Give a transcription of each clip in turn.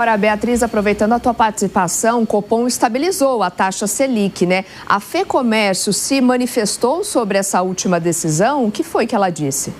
Agora, Beatriz, aproveitando a tua participação, o Copom estabilizou a taxa Selic, né? A FEComércio se manifestou sobre essa última decisão. O que foi que ela disse?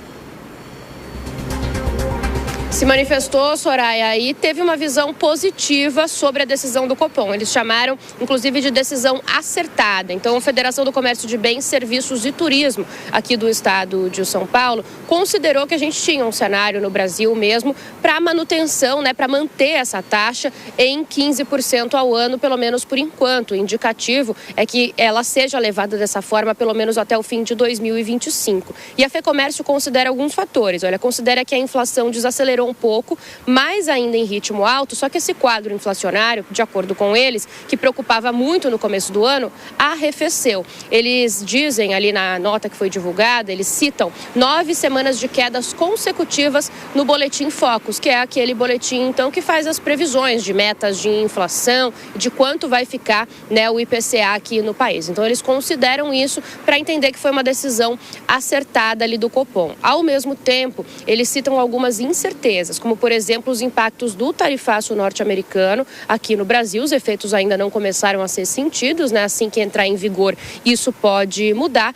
Se manifestou, Soraya, e teve uma visão positiva sobre a decisão do Copom. Eles chamaram, inclusive, de decisão acertada. Então, a Federação do Comércio de Bens, Serviços e Turismo, aqui do estado de São Paulo, considerou que a gente tinha um cenário no Brasil mesmo para manutenção, né, para manter essa taxa em 15% ao ano, pelo menos por enquanto. O indicativo é que ela seja levada dessa forma, pelo menos até o fim de 2025. E a FEComércio considera alguns fatores. Olha, considera que a inflação desacelerou um pouco, mas ainda em ritmo alto, só que esse quadro inflacionário, de acordo com eles, que preocupava muito no começo do ano, arrefeceu. Eles dizem ali na nota que foi divulgada, eles citam 9 semanas de quedas consecutivas no Boletim Focus, que é aquele boletim, então, que faz as previsões de metas de inflação, de quanto vai ficar, né, o IPCA aqui no país. Então, eles consideram isso para entender que foi uma decisão acertada ali do Copom. Ao mesmo tempo, eles citam algumas incertezas, como, por exemplo, os impactos do tarifaço norte-americano aqui no Brasil. Os efeitos ainda não começaram a ser sentidos, né? Assim que entrar em vigor, isso pode mudar.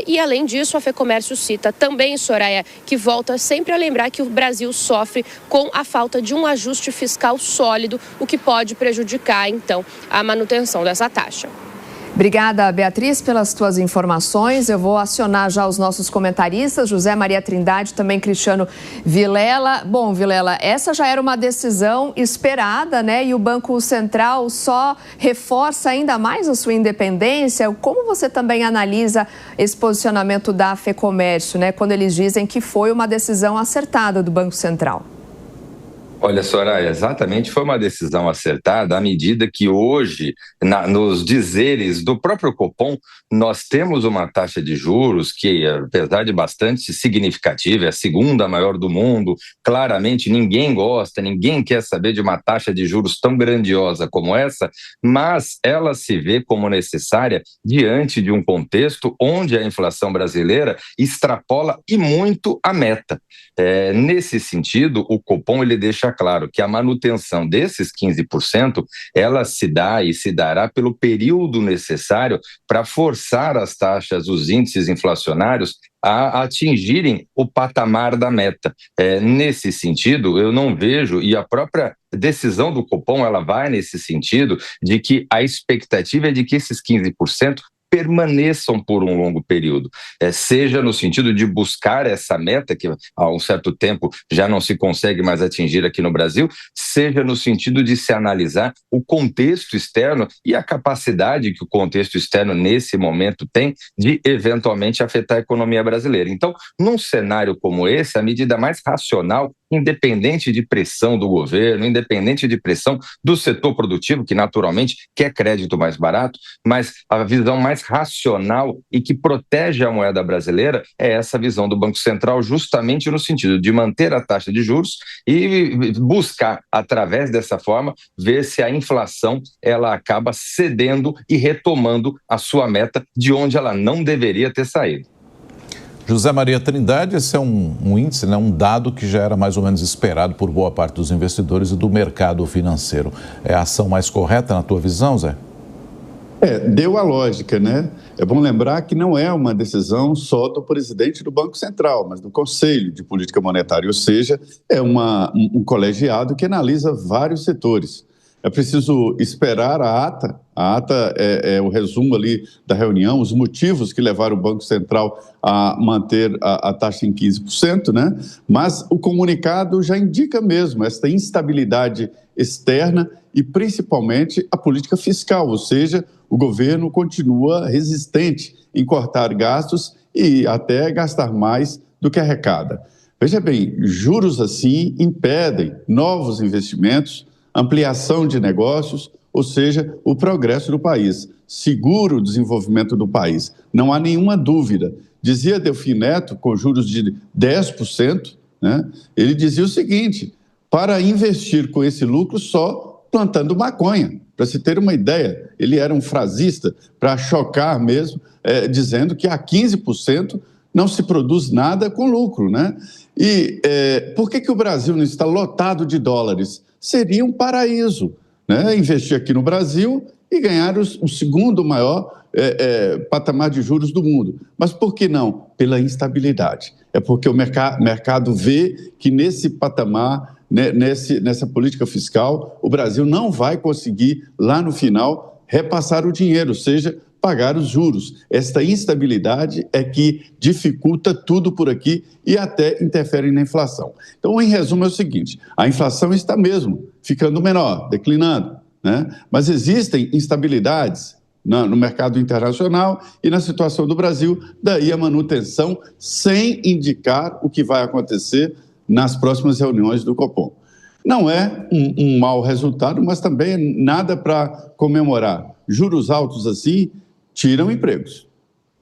E, além disso, a FEComércio cita também, Soraya, que volta sempre a lembrar que o Brasil sofre com a falta de um ajuste fiscal sólido, o que pode prejudicar, então, a manutenção dessa taxa. Obrigada, Beatriz, pelas tuas informações. Eu vou acionar já os nossos comentaristas, José Maria Trindade, também Cristiano Vilela. Bom, Vilela, essa já era uma decisão esperada, né? E o Banco Central só reforça ainda mais a sua independência. Como você também analisa esse posicionamento da FEComércio, né? Quando eles dizem que foi uma decisão acertada do Banco Central? Olha, Soraya, exatamente foi uma decisão acertada à medida que hoje, nos dizeres do próprio Copom, nós temos uma taxa de juros que, apesar de bastante significativa, é a segunda maior do mundo. Claramente ninguém gosta, ninguém quer saber de uma taxa de juros tão grandiosa como essa, mas ela se vê como necessária diante de um contexto onde a inflação brasileira extrapola e muito a meta. Nesse sentido, o Copom ele deixa claro que a manutenção desses 15%, ela se dá e se dará pelo período necessário para forçar as taxas, os índices inflacionários a atingirem o patamar da meta. Nesse sentido, eu não vejo, e a própria decisão do Copom, ela vai nesse sentido, de que a expectativa é de que esses 15% permaneçam por um longo período, seja no sentido de buscar essa meta que há um certo tempo já não se consegue mais atingir aqui no Brasil, seja no sentido de se analisar o contexto externo e a capacidade que o contexto externo nesse momento tem de eventualmente afetar a economia brasileira. Então, num cenário como esse, a medida mais racional, independente de pressão do governo, independente de pressão do setor produtivo, que naturalmente quer crédito mais barato, mas a visão mais racional e que protege a moeda brasileira é essa visão do Banco Central, justamente no sentido de manter a taxa de juros e buscar, através dessa forma, ver se a inflação ela acaba cedendo e retomando a sua meta de onde ela não deveria ter saído. José Maria Trindade, esse é um índice, né, um dado que já era mais ou menos esperado por boa parte dos investidores e do mercado financeiro. É a ação mais correta na tua visão, Zé? Deu a lógica, né? É bom lembrar que não é uma decisão só do presidente do Banco Central, mas do Conselho de Política Monetária, ou seja, é um colegiado que analisa vários setores. É preciso esperar a ata. A ata é o resumo ali da reunião, os motivos que levaram o Banco Central a manter a taxa em 15%, né? Mas o comunicado já indica mesmo esta instabilidade externa e principalmente a política fiscal, ou seja, o governo continua resistente em cortar gastos e até gastar mais do que arrecada. Veja bem, juros assim impedem novos investimentos, ampliação de negócios, ou seja, o progresso do país, segura o desenvolvimento do país. Não há nenhuma dúvida. Dizia Delfim Neto, com juros de 10%, né? Ele dizia o seguinte: para investir com esse lucro só plantando maconha. Para se ter uma ideia, ele era um frasista para chocar mesmo, dizendo que a 15% não se produz nada com lucro, né? E por que o Brasil não está lotado de dólares? seria um paraíso, né? Investir aqui no Brasil e ganhar o segundo maior patamar de juros do mundo. Mas por que não? Pela instabilidade. É porque o mercado vê que nesse patamar, né, nessa política fiscal, o Brasil não vai conseguir, lá no final, repassar o dinheiro, ou seja, pagar os juros. Esta instabilidade é que dificulta tudo por aqui e até interfere na inflação. Então, em resumo, é o seguinte: a inflação está mesmo ficando menor, declinando, né? Mas existem instabilidades no mercado internacional e na situação do Brasil, daí a manutenção sem indicar o que vai acontecer nas próximas reuniões do Copom. Não é um mau resultado, mas também nada para comemorar. Juros altos assim tiram empregos.